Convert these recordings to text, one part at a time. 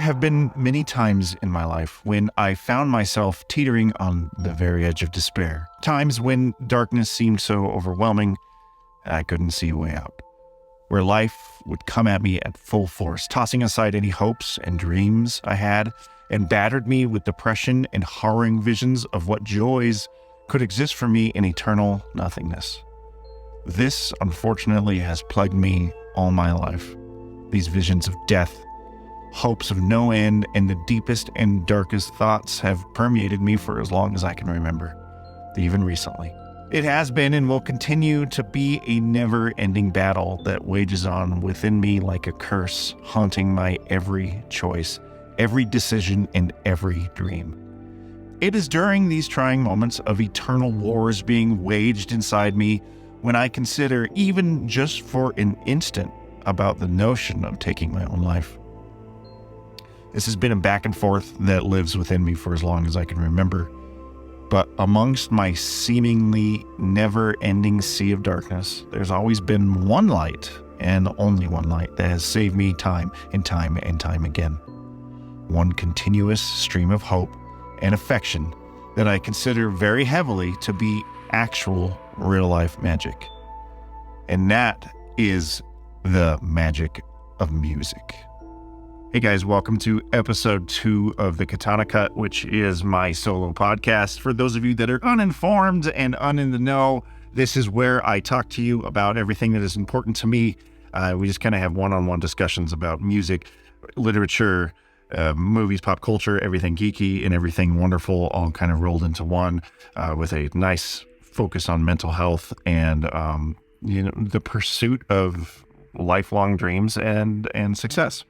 have been many times in my life when I found myself teetering on the very edge of despair. Times when darkness seemed so overwhelming I couldn't see a way out. Where life would come at me at full force, tossing aside any hopes and dreams I had, and battered me with depression and harrowing visions of what joys could exist for me in eternal nothingness. This, unfortunately, has plagued me all my life. These visions of death, hopes of no end, and the deepest and darkest thoughts have permeated me for as long as I can remember, even recently. It has been and will continue to be a never-ending battle that wages on within me like a curse, haunting my every choice, every decision, and every dream. It is during these trying moments of eternal wars being waged inside me when I consider, even just for an instant, about the notion of taking my own life. This has been a back and forth that lives within me for as long as I can remember. But amongst my seemingly never-ending sea of darkness, there's always been one light, and only one light, that has saved me time and time and time again. One continuous stream of hope and affection that I consider very heavily to be actual real-life magic. And that is the magic of music. Hey guys, welcome to episode 2 of the Katana Cut, which is my solo podcast. For those of you that are uninformed and in the know, this is where I talk to you about everything that is important to me. We just kind of have one-on-one discussions about music, literature, movies, pop culture, everything geeky and everything wonderful, all kind of rolled into one, with a nice focus on mental health and the pursuit of lifelong dreams and success.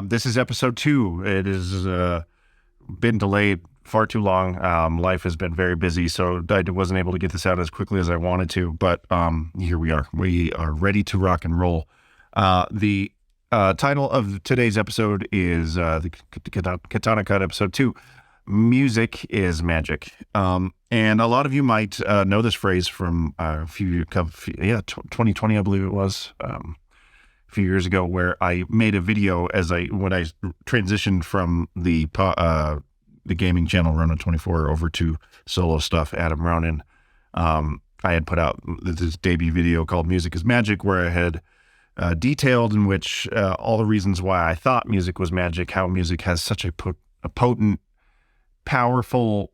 This is episode 2. It has been delayed far too long. Life has been very busy, so I wasn't able to get this out as quickly as I wanted to, but here we are. We are ready to rock and roll. The title of today's episode is the Katana Cut episode 2. Music is magic. And a lot of you might know this phrase from 2020, I believe it was. Few years ago, where I made a video when I transitioned from the gaming channel Ronan24 over to solo stuff, Adam Ronan. I had put out this debut video called Music is Magic, where I had detailed in which all the reasons why I thought music was magic, how music has such a potent, powerful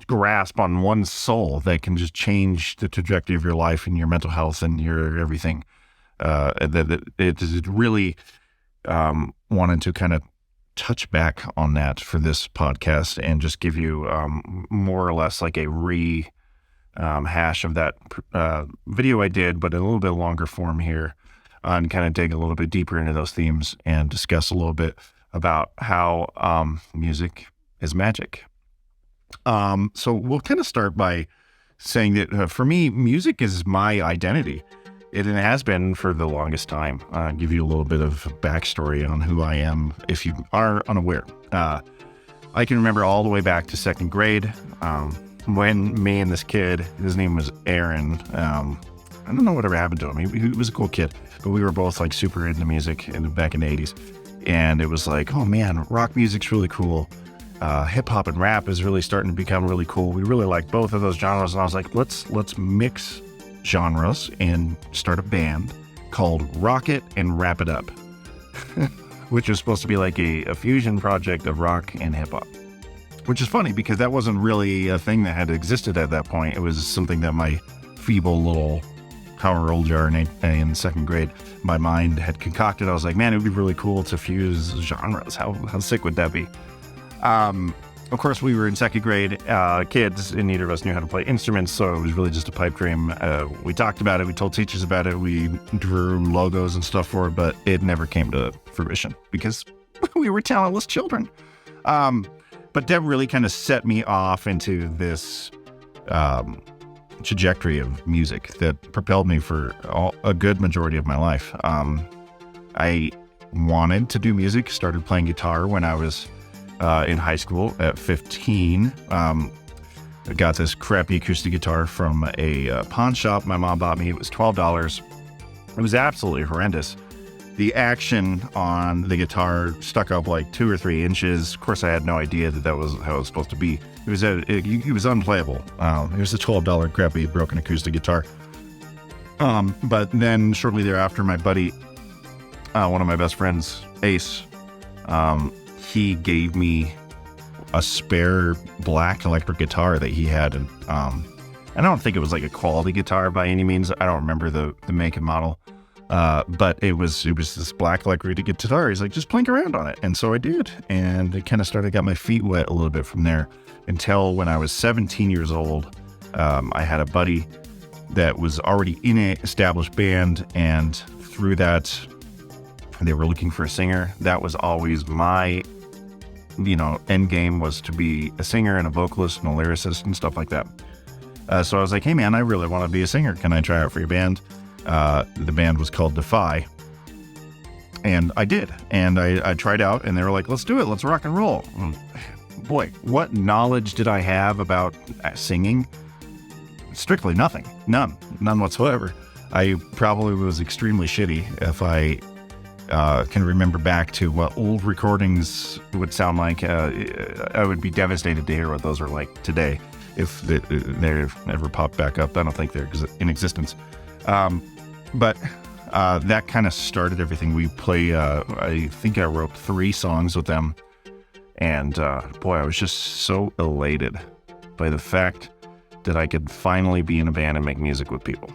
grasp on one's soul that can just change the trajectory of your life and your mental health and your everything. It is really wanted to kind of touch back on that for this podcast and just give you more or less like a hash of that video I did, but a little bit longer form here, and kind of dig a little bit deeper into those themes and discuss a little bit about how music is magic. So we'll kind of start by saying that for me, music is my identity. It has been for the longest time. I'll give you a little bit of backstory on who I am if you are unaware. I can remember all the way back to second grade when me and this kid, his name was Aaron. I don't know whatever happened to him. He was a cool kid, but we were both like super into music back in the 80s. And it was like, oh man, rock music's really cool. Hip hop and rap is really starting to become really cool. We really like both of those genres. And I was like, let's mix genres and start a band called Rock It and Wrap It Up, which was supposed to be like a fusion project of rock and hip hop, which is funny because that wasn't really a thing that had existed at that point. It was something that my feeble little however old you are in second grade, my mind had concocted. I was like, man, it would be really cool to fuse genres. How sick would that be? Of course, we were in second grade, kids, and neither of us knew how to play instruments, so it was really just a pipe dream. We talked about it, we told teachers about it, we drew logos and stuff for it, but it never came to fruition because we were talentless children. But that really kind of set me off into this trajectory of music that propelled me for a good majority of my life. I wanted to do music, started playing guitar when I was in high school at 15. I got this crappy acoustic guitar from a pawn shop my mom bought me. It was $12. It was absolutely horrendous. the action on the guitar stuck up like 2 or 3 inches. Of course, I had no idea that was how it was supposed to be. It was unplayable. It was a $12 crappy broken acoustic guitar. But then shortly thereafter, my buddy, one of my best friends, Ace, he gave me a spare black electric guitar that he had. And I don't think it was like a quality guitar by any means. I don't remember the make and model. But it was this black electric guitar. He's like, just plink around on it. And so I did. And it kind of got my feet wet a little bit from there until when I was 17 years old. I had a buddy that was already in an established band. And through that, they were looking for a singer. That was always my, end game, was to be a singer and a vocalist and a lyricist and stuff like that. So I was like, hey man, I really want to be a singer. Can I try out for your band? The band was called Defy, and I did, and I tried out, and they were like, let's do it, let's rock and roll. Boy, what knowledge did I have about singing? Strictly nothing. None whatsoever. I probably was extremely shitty if I can remember back to what old recordings would sound like. I would be devastated to hear what those are like today, if they ever popped back up. I don't think they're in existence. But that kind of started everything. We play, I think I wrote 3 songs with them. And boy, I was just so elated by the fact that I could finally be in a band and make music with people.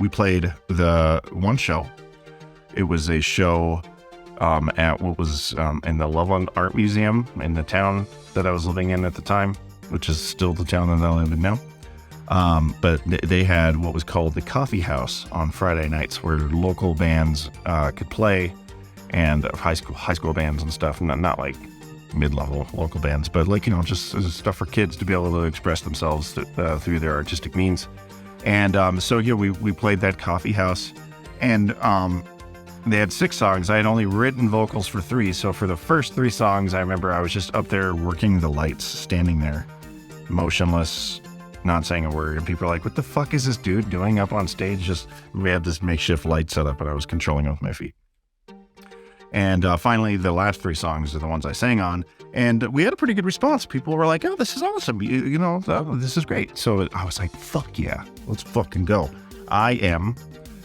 We played the one show. It was a show at what was in the Loveland Art Museum in the town that I was living in at the time, which is still the town that I live in now. But they had what was called the Coffee House on Friday nights, where local bands could play, and high school bands and stuff. Not like mid-level local bands, but like, just stuff for kids to be able to express themselves through their artistic means. And so yeah, we played that Coffee House, and they had 6 songs. I had only written vocals for 3. So for the first 3 songs, I remember I was just up there working the lights, standing there, motionless, not saying a word. And people are like, what the fuck is this dude doing up on stage? We had this makeshift light set up, and I was controlling it with my feet. And finally, the last 3 songs are the ones I sang on. And we had a pretty good response. People were like, oh, this is awesome. This is great. So I was like, fuck yeah, let's fucking go. I am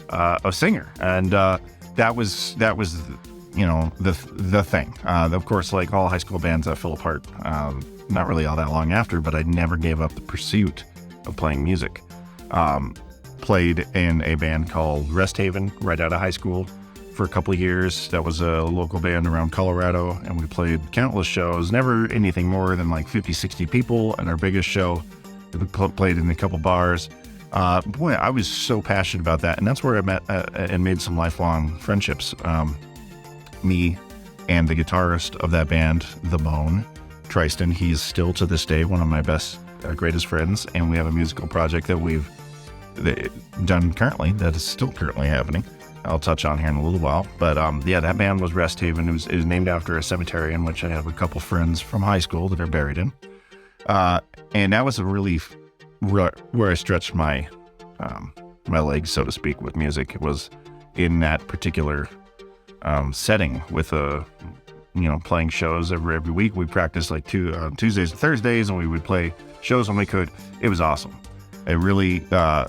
a singer. And that was the thing. Of course, like all high school bands, that fell apart not really all that long after, but I never gave up the pursuit of playing music. Played in a band called Rest Haven right out of high school for a couple of years. That was a local band around Colorado, and we played countless shows, never anything more than like 50, 60 people. And our biggest show, we played in a couple bars. Boy, I was so passionate about that. And that's where I met and made some lifelong friendships. Me and the guitarist of that band, The Bone, Tristan, he's still to this day one of my best, greatest friends. And we have a musical project that we've done currently, that is still currently happening. I'll touch on here in a little while. But yeah, that band was Rest Haven. It was named after a cemetery in which I have a couple friends from high school that are buried in. And that was a really where I stretched my legs, so to speak, with music. It was in that particular setting with playing shows every week. We practiced like Tuesdays and Thursdays, and we would play shows when we could. It was awesome. It really, I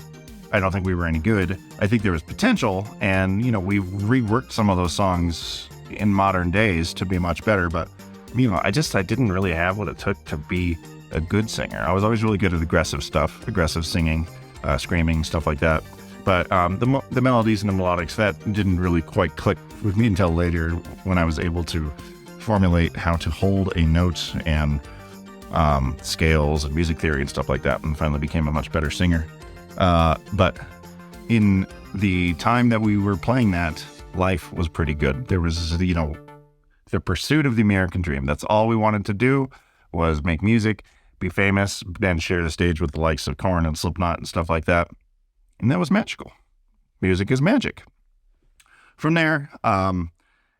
don't think we were any good. I think there was potential, and we reworked some of those songs in modern days to be much better. But I didn't really have what it took to be a good singer. I was always really good at aggressive stuff, aggressive singing, screaming, stuff like that. But the melodies and the melodics, that didn't really quite click with me until later, when I was able to formulate how to hold a note and scales and music theory and stuff like that, and finally became a much better singer. But in the time that we were playing that, life was pretty good. There was, the pursuit of the American dream. That's all we wanted to do, was make music, be famous, and share the stage with the likes of Korn and Slipknot and stuff like that. And that was magical. Music is magic. From there,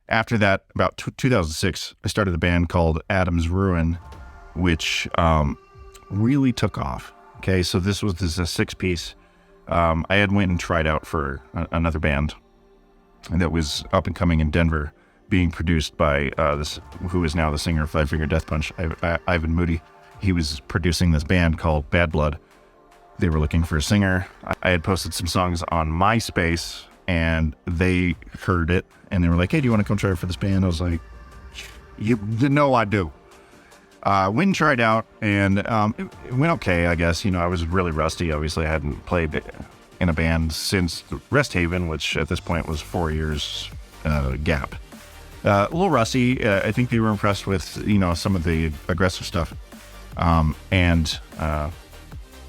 after that, about 2006, I started a band called Adam's Ruin, which really took off. Okay, so this was a 6-piece. I had went and tried out for another band, that was up and coming in Denver, being produced by this, who is now the singer of Five Finger Death Punch, Ivan Moody. He was producing this band called Bad Blood. They were looking for a singer. I had posted some songs on MySpace, and they heard it, and they were like, "Hey, do you want to come try for this band?" I was like, "You know I do." Went and tried out, and it went okay, I guess. You know, I was really rusty. Obviously, I hadn't played in a band since Rest Haven, which at this point was 4 years gap. A little rusty. I think they were impressed with, you know, some of the aggressive stuff.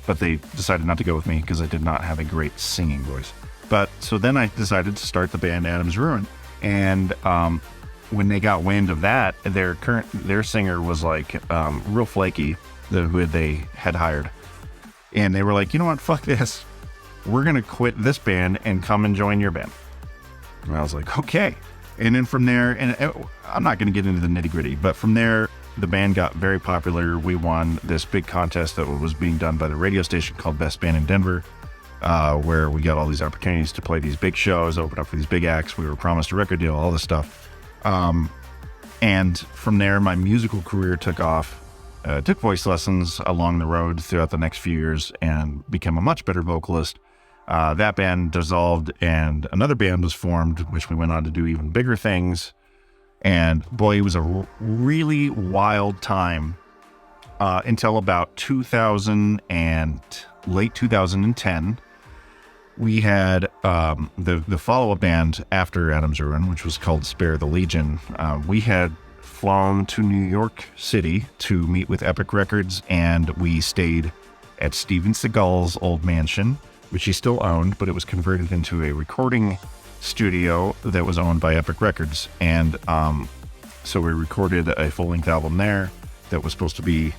But they decided not to go with me because I did not have a great singing voice. But so then I decided to start the band Adam's Ruin. And when they got wind of that, their singer was like real flaky, who they had hired. And they were like, "You know what? Fuck this. We're going to quit this band and come and join your band." And I was like, okay. And then from there, and I'm not going to get into the nitty gritty, but from there, the band got very popular. We won this big contest that was being done by the radio station called Best Band in Denver, where we got all these opportunities to play these big shows, open up for these big acts. We were promised a record deal, all this stuff. And from there, my musical career took off. Took voice lessons along the road throughout the next few years and became a much better vocalist. That band dissolved and another band was formed, which we went on to do even bigger things. And boy, it was a really wild time until about 2000 and late 2010. We had the follow-up band after Adam's Ruin, which was called Spare the Legion. We had flown to New York City to meet with Epic Records, and we stayed at Steven Seagal's old mansion, which he still owned, but it was converted into a recording studio that was owned by Epic Records. And so we recorded a full-length album there that was supposed to be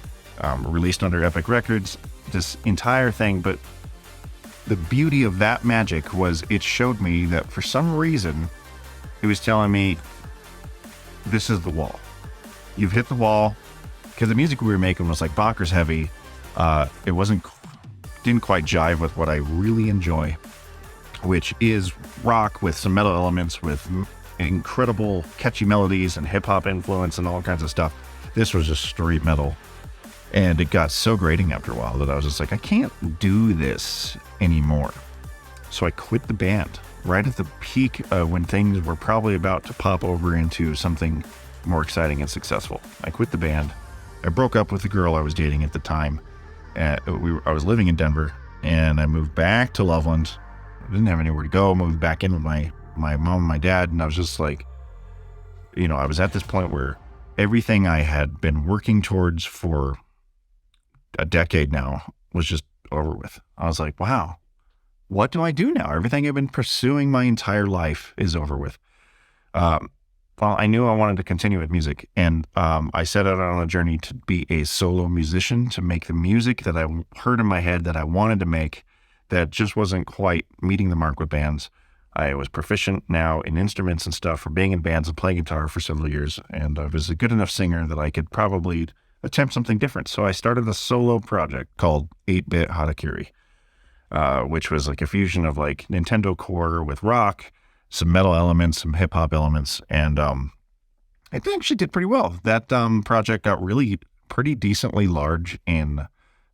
released under Epic Records, this entire thing. But the beauty of that magic was it showed me that for some reason, it was telling me, this is the wall. You've hit the wall. Because the music we were making was like bonkers heavy. It didn't quite jive with what I really enjoy, which is rock with some metal elements, with incredible catchy melodies and hip-hop influence and all kinds of stuff. This was just straight metal. And it got so grating after a while that I was just like, I can't do this anymore. So I quit the band right at the peak when things were probably about to pop over into something more exciting and successful. I quit the band. I broke up with the girl I was dating at the time. I was living in Denver, and I moved back to Loveland. I didn't have anywhere to go. Moved back in with my mom and my dad, and I was just like, you know, I was at this point where everything I had been working towards for a decade now was just over with. I was like, wow, what do I do now? Everything I've been pursuing my entire life is over with. Well, I knew I wanted to continue with music, and I set out on a journey to be a solo musician, to make the music that I heard in my head that I wanted to make, that just wasn't quite meeting the mark with bands. I was proficient now in instruments and stuff for being in bands and playing guitar for several years, and I was a good enough singer that I could probably attempt something different. So I started a solo project called 8-Bit Harakiri, which was like a fusion of like Nintendo core with rock, some metal elements, some hip hop elements. And it actually did pretty well. That project got really pretty decently large in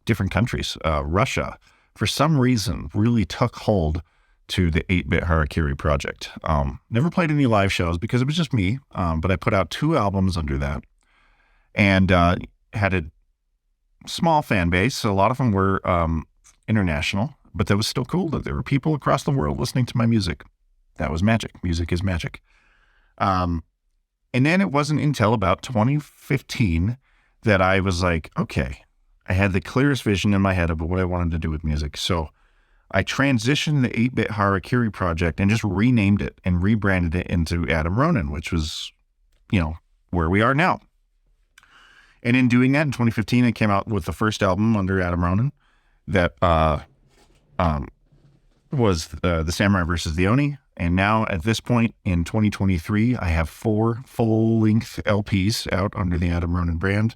different countries. Russia, for some reason, really took hold to the 8-Bit Harakiri project. Never played any live shows because it was just me, but I put out 2 albums under that, and had a small fan base. A lot of them were international, but that was still cool that there were people across the world listening to my music. That was magic. Music is magic. And then it wasn't until about 2015 that I was like, okay, I had the clearest vision in my head of what I wanted to do with music. So I transitioned the 8-Bit Harakiri project and just renamed it and rebranded it into Adam Ronin, which was, you know, where we are now. And in doing that, in 2015, I came out with the first album under Adam Ronin that was the Samurai versus the Oni. And now at this point in 2023, I have 4 full-length LPs out under the Adam Ronin brand,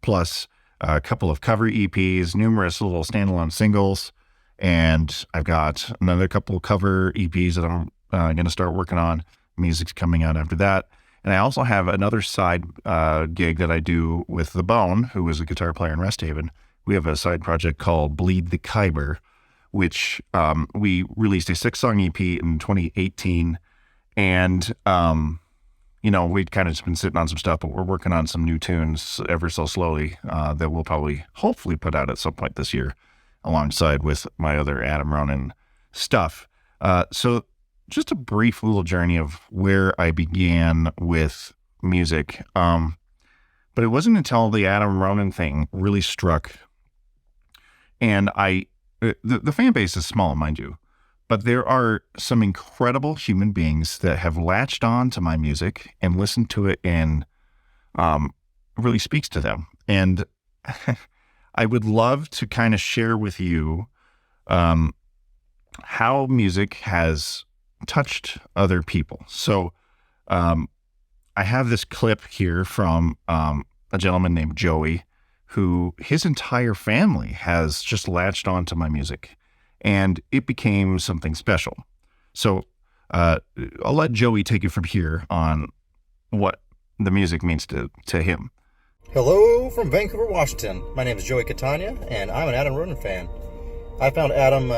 plus a couple of cover EPs, numerous little standalone singles, and I've got another couple of cover EPs that going to start working on. Music's coming out after that. And I also have another side gig that I do with The Bone, who is a guitar player in Rest Haven. We have a side project called Bleed the Khyber, which we released a 6-song EP in 2018. And, we'd kind of just been sitting on some stuff, but we're working on some new tunes ever so slowly that we'll probably, hopefully put out at some point this year alongside with my other Adam Ronan stuff. So just a brief little journey of where I began with music. But it wasn't until the Adam Ronan thing really struck. And the fan base is small, mind you, but there are some incredible human beings that have latched on to my music and listened to it and really speaks to them. And I would love to kind of share with you how music has touched other people. So I have this clip here from a gentleman named Joey, who his entire family has just latched on to my music, and it became something special. So I'll let Joey take it from here on what the music means to him. Hello from Vancouver, Washington. My name is Joey Katana, and I'm an Adam Ronan fan. I found Adam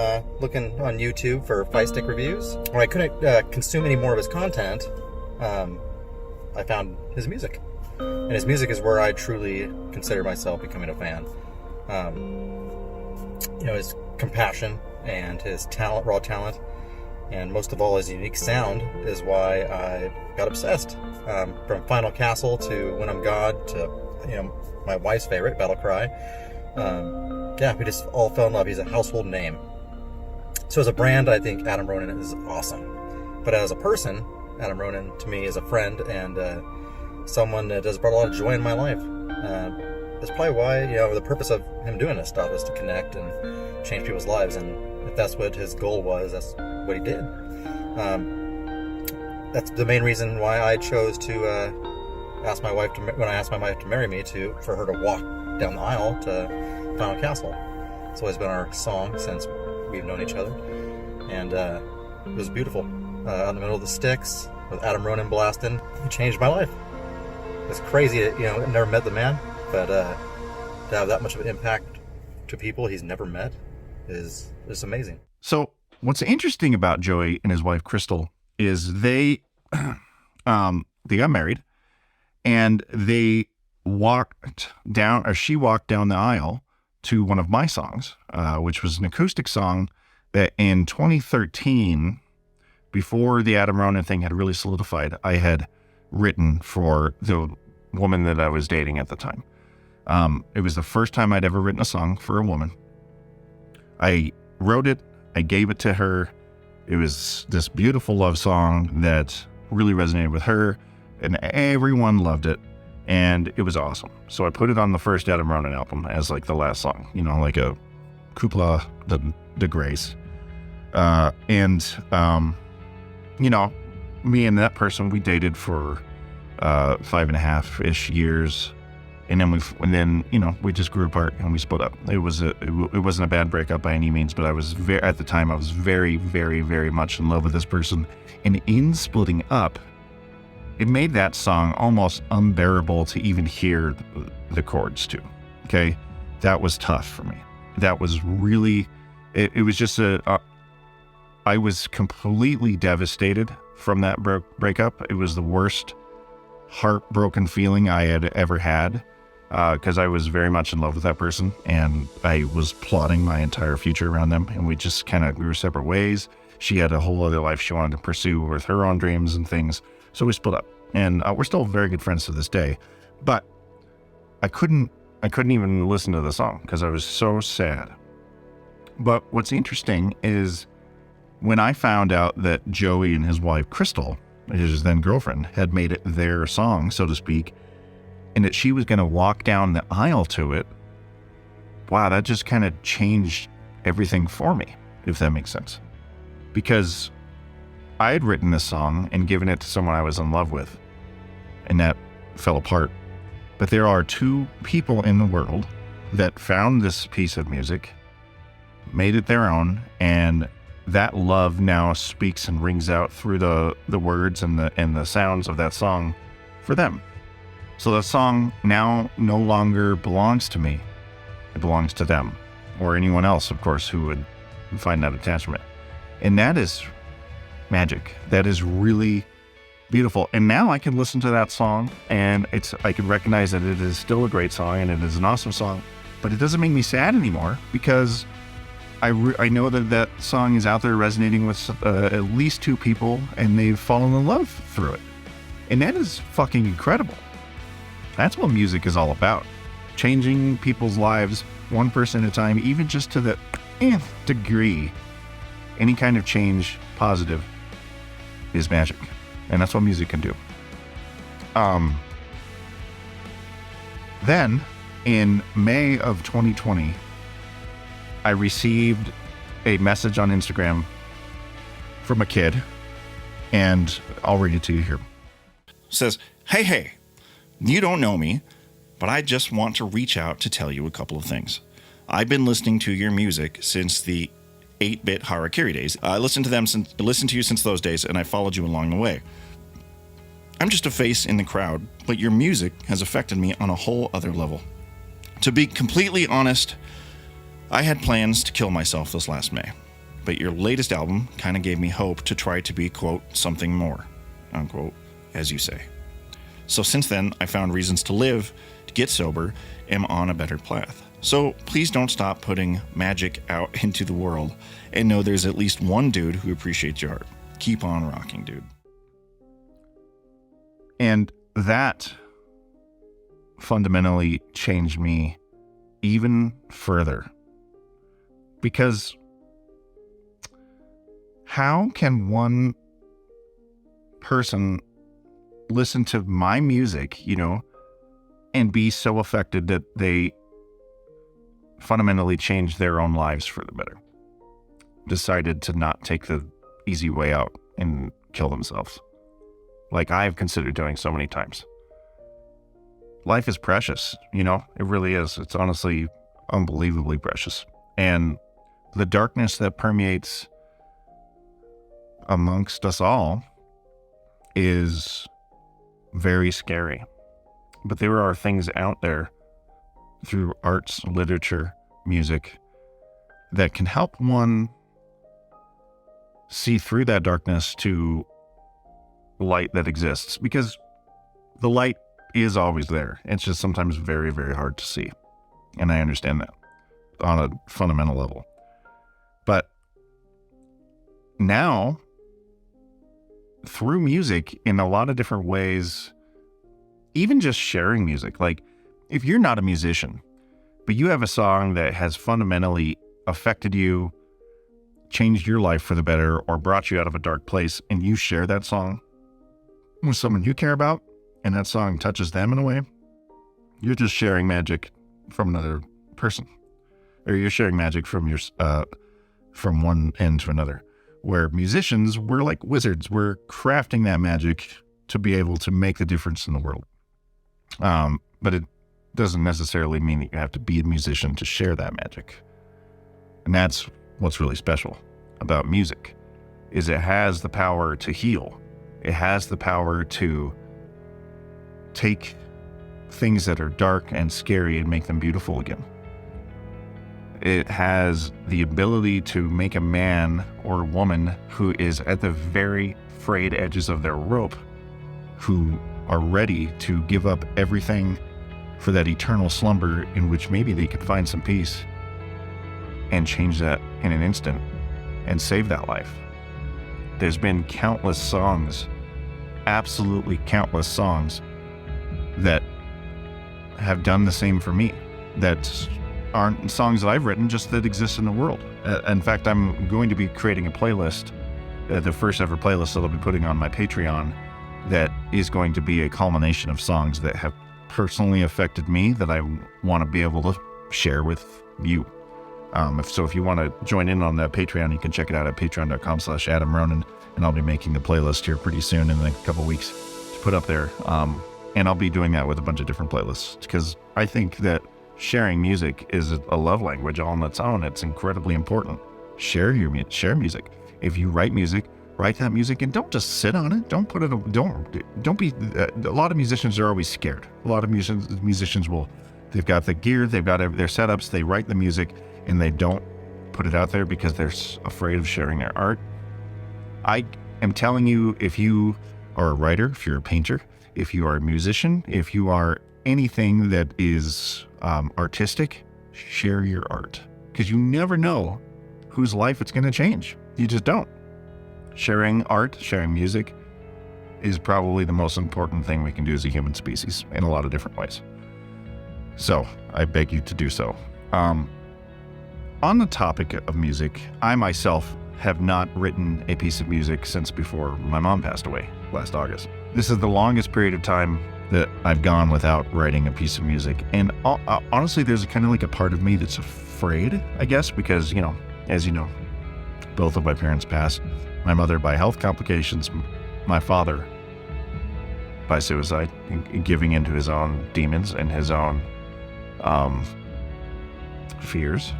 looking on YouTube for Fight Stick reviews. When I couldn't consume any more of his content, I found his music. And his music is where I truly consider myself becoming a fan. His compassion and his talent, raw talent, and most of all his unique sound is why I got obsessed. From Final Castle to When I'm God to my wife's favorite, Battle Cry. We just all fell in love. He's a household name. So as a brand, I think Adam Ronan is awesome. But as a person, Adam Ronan to me is a friend and someone that has brought a lot of joy in my life. That's probably why, the purpose of him doing this stuff is to connect and change people's lives. And if that's what his goal was, that's what he did. That's the main reason why I chose to ask my wife when I asked my wife to marry me, for her to walk down the aisle to Final Castle. It's always been our song since we've known each other, and it was beautiful. Out in the middle of the sticks with Adam Ronan blasting, it changed my life. It's crazy that I never met the man, but to have that much of an impact to people he's never met is amazing. So what's interesting about Joey and his wife Crystal is they got married. And she walked down the aisle to one of my songs, which was an acoustic song that in 2013, before the Adam Ronan thing had really solidified, I had written for the woman that I was dating at the time. It was the first time I'd ever written a song for a woman. I wrote it, I gave it to her. It was this beautiful love song that really resonated with her. And everyone loved it, and it was awesome. So I put it on the first Adam Ronan album as like the last song, like a coupla de grace. Me and that person, we dated for 5.5-ish years, and then we just grew apart and we split up. It wasn't a bad breakup by any means, but at the time I was very, very, very much in love with this person, and in splitting up, it made that song almost unbearable to even hear the chords to. Okay. That was tough for me. That was really, it was just I was completely devastated from that breakup. It was the worst heartbroken feeling I had ever had. Cause I was very much in love with that person and I was plotting my entire future around them. And we just we were separate ways. She had a whole other life she wanted to pursue with her own dreams and things. So we split up, and we're still very good friends to this day. But I couldn't even listen to the song because I was so sad. But what's interesting is when I found out that Joey and his wife Crystal, his then girlfriend, had made it their song, so to speak, and that she was going to walk down the aisle to it. Wow, that just kind of changed everything for me, if that makes sense. Because I had written this song and given it to someone I was in love with, and that fell apart. But there are two people in the world that found this piece of music, made it their own, and that love now speaks and rings out through the words and the sounds of that song for them. So the song now no longer belongs to me. It belongs to them, or anyone else, of course, who would find that attachment. And that is magic. That is really beautiful. And now I can listen to that song and I can recognize that it is still a great song and it is an awesome song, but it doesn't make me sad anymore because I know that song is out there resonating with at least two people and they've fallen in love through it. And that is fucking incredible. That's what music is all about. Changing people's lives one person at a time, even just to the nth degree. Any kind of change, positive, is magic. And that's what music can do. Then, in May of 2020, I received a message on Instagram from a kid, and I'll read it to you here. It says, Hey, you don't know me, but I just want to reach out to tell you a couple of things. I've been listening to your music since the 8-bit Harakiri days. I listened to you since those days, and I followed you along the way. I'm just a face in the crowd, but your music has affected me on a whole other level. To be completely honest, I had plans to kill myself this last May, but your latest album kind of gave me hope to try to be, quote, something more, unquote, as you say. So since then, I found reasons to live, to get sober, am on a better path. So please don't stop putting magic out into the world and know there's at least one dude who appreciates your art. Keep on rocking, dude. And that fundamentally changed me even further. Because how can one person listen to my music, and be so affected that they fundamentally change their own lives for the better? Decided to not take the easy way out and kill themselves, like I've considered doing so many times. Life is precious, it really is. It's honestly unbelievably precious. And the darkness that permeates amongst us all is very scary. But there are things out there through arts, literature, music that can help one see through that darkness to light that exists, because the light is always there. It's just sometimes very, very hard to see. And I understand that on a fundamental level. But now, through music, in a lot of different ways, even just sharing music, like if you're not a musician, but you have a song that has fundamentally affected you, changed your life for the better, or brought you out of a dark place, and you share that song with someone you care about, and that song touches them in a way, you're just sharing magic from another person. Or you're sharing magic from from one end to another. Where musicians, we're like wizards. We're crafting that magic to be able to make the difference in the world. But it doesn't necessarily mean that you have to be a musician to share that magic. And that's what's really special about music, is it has the power to heal. It has the power to take things that are dark and scary and make them beautiful again. It has the ability to make a man or woman who is at the very frayed edges of their rope, who are ready to give up everything for that eternal slumber in which maybe they could find some peace, and change that in an instant and save that life. There's been countless songs, absolutely countless songs, that have done the same for me, that aren't songs that I've written, just that exist in the world. In fact, I'm going to be creating a playlist, the first ever playlist that I'll be putting on my Patreon, that is going to be a culmination of songs that have personally affected me that I want to be able to share with you. If you want to join in on that Patreon, you can check it out at patreon.com/Adam Ronan, and I'll be making the playlist here pretty soon in a couple weeks to put up there. And I'll be doing that with a bunch of different playlists, because I think that sharing music is a love language all on its own. It's incredibly important. Share music. If you write music, write that music and don't just sit on it. Don't put it. Don't be. A lot of musicians are always scared. A lot of musicians will. They've got the gear. They've got their setups. They write the music and they don't put it out there because they're afraid of sharing their art. I am telling you, if you are a writer, if you're a painter, if you are a musician, if you are anything that is artistic, share your art, because you never know whose life it's going to change. You just don't. Sharing art, sharing music is probably the most important thing we can do as a human species in a lot of different ways. So I beg you to do so. On the topic of music, I myself have not written a piece of music since before my mom passed away last August. This is the longest period of time that I've gone without writing a piece of music. And honestly, there's kind of like a part of me that's afraid, I guess, because, you know, as you know, both of my parents passed. My mother by health complications, my father by suicide, giving into his own demons and his own fears.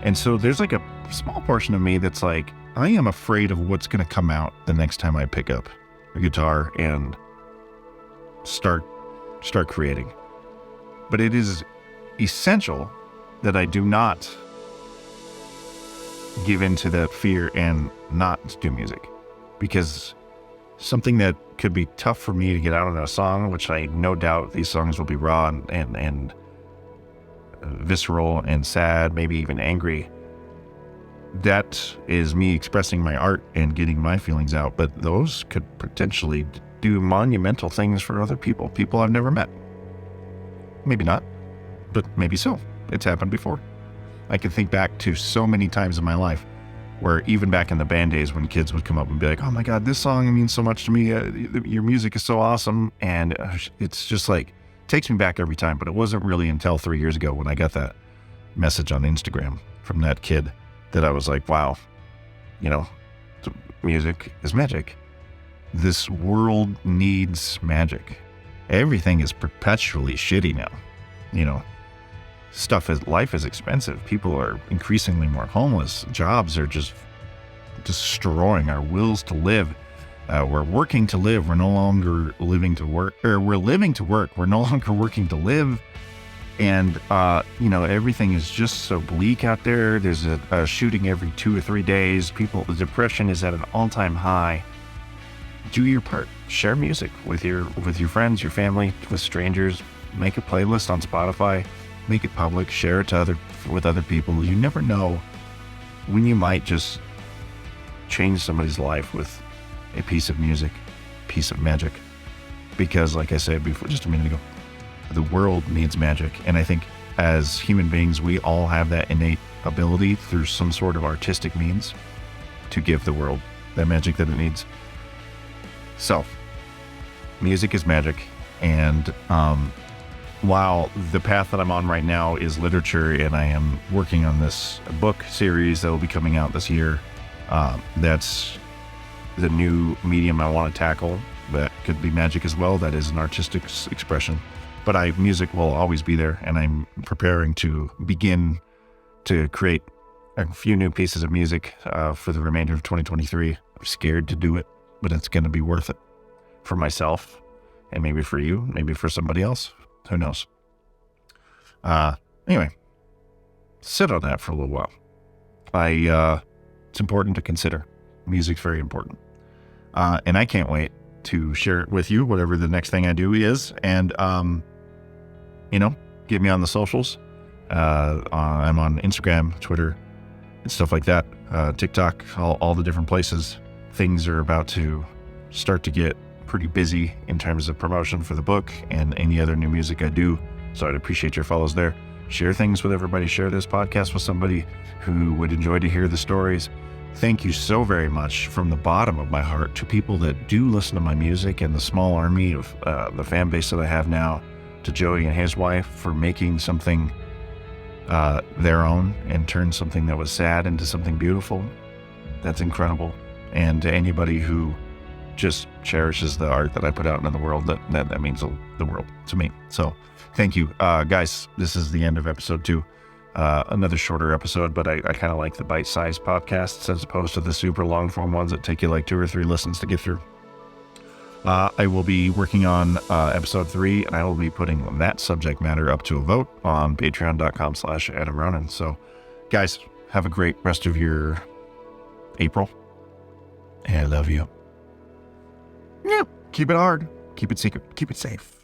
And so there's like a small portion of me that's like, I am afraid of what's going to come out the next time I pick up a guitar and start creating. But it is essential that I do not give into that fear and not do music, because something that could be tough for me to get out on a song, which I no doubt these songs will be raw and visceral and sad, maybe even angry. That is me expressing my art and getting my feelings out, but those could potentially do monumental things for other people I've never met. Maybe not, but maybe so. It's happened before. I can think back to so many times in my life where, even back in the band days, when kids would come up and be like, oh my God, this song means so much to me. Your music is so awesome. And it's just like, takes me back every time. But it wasn't really until 3 years ago when I got that message on Instagram from that kid that I was like, wow, you know, music is magic. This world needs magic. Everything is perpetually shitty now. You know, life is expensive. People are increasingly more homeless. Jobs are just destroying our wills to live. We're working to live. We're no longer living to work, or we're living to work. We're no longer working to live. And, you know, everything is just so bleak out there. There's a shooting every 2 or 3 days. The depression is at an all-time high. Do your part. Share music with your friends, your family, with strangers. Make a playlist on Spotify. Make it public. Share it with other people. You never know when you might just change somebody's life with a piece of music, piece of magic. Because, like I said before, just a minute ago, the world needs magic. And I think as human beings, we all have that innate ability through some sort of artistic means to give the world that magic that it needs. So, music is magic. And while the path that I'm on right now is literature, and I am working on this book series that will be coming out this year, that's the new medium I want to tackle. That could be magic as well. That is an artistic expression. But music will always be there, and I'm preparing to begin to create a few new pieces of music for the remainder of 2023. I'm scared to do it, but it's going to be worth it for myself, and maybe for you, maybe for somebody else. Who knows? Anyway, sit on that for a little while. It's important to consider. Music's very important. And I can't wait to share it with you, whatever the next thing I do is. And, you know, get me on the socials. I'm on Instagram, Twitter, and stuff like that. TikTok, all the different places. Things are about to start to get pretty busy in terms of promotion for the book and any other new music I do. So I'd appreciate your follows there. Share things with everybody. Share this podcast with somebody who would enjoy to hear the stories. Thank you so very much from the bottom of my heart to people that do listen to my music, and the small army of the fan base that I have now, to Joey and his wife for making something their own and turn something that was sad into something beautiful. That's incredible. And to anybody who just cherishes the art that I put out into the world, that means the world to me. So thank you. Guys, this is the end of episode 2. another shorter episode, but I kind of like the bite-sized podcasts as opposed to the super long-form ones that take you like 2 or 3 listens to get through. I will be working on episode 3, and I will be putting that subject matter up to a vote on patreon.com/Adam Ronan. So, guys, have a great rest of your April. And I love you. Yeah. Keep it hard. Keep it secret. Keep it safe.